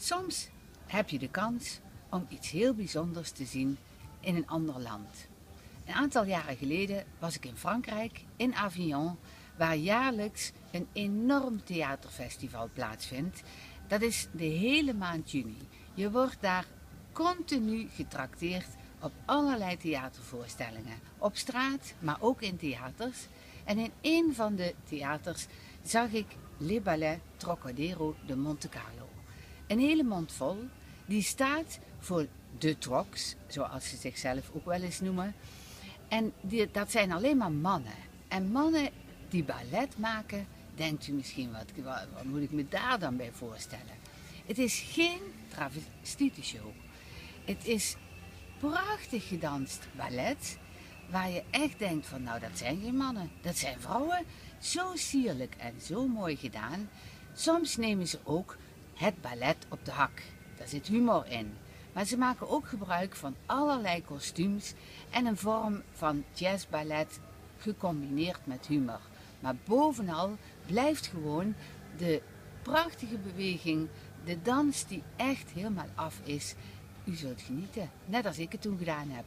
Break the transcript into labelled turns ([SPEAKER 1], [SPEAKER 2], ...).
[SPEAKER 1] Soms heb je de kans om iets heel bijzonders te zien in een ander land. Een aantal jaren geleden was ik in Frankrijk, in Avignon, waar jaarlijks een enorm theaterfestival plaatsvindt. Dat is de hele maand juni. Je wordt daar continu getrakteerd op allerlei theatervoorstellingen. Op straat, maar ook in theaters. En in een van de theaters zag ik Les Ballets Trocadero de Monte Carlo. Een hele mond vol, die staat voor de Trocs, zoals ze zichzelf ook wel eens noemen. En dat zijn alleen maar mannen. En mannen die ballet maken, denkt u misschien, wat moet ik me daar dan bij voorstellen? Het is geen travestietenshow. Het is prachtig gedanst ballet, waar je echt denkt van, nou, dat zijn geen mannen, dat zijn vrouwen. Zo sierlijk en zo mooi gedaan. Soms nemen ze ook het ballet op de hak. Daar zit humor in. Maar ze maken ook gebruik van allerlei kostuums en een vorm van jazzballet gecombineerd met humor. Maar bovenal blijft gewoon de prachtige beweging, de dans die echt helemaal af is. U zult genieten, net als ik het toen gedaan heb.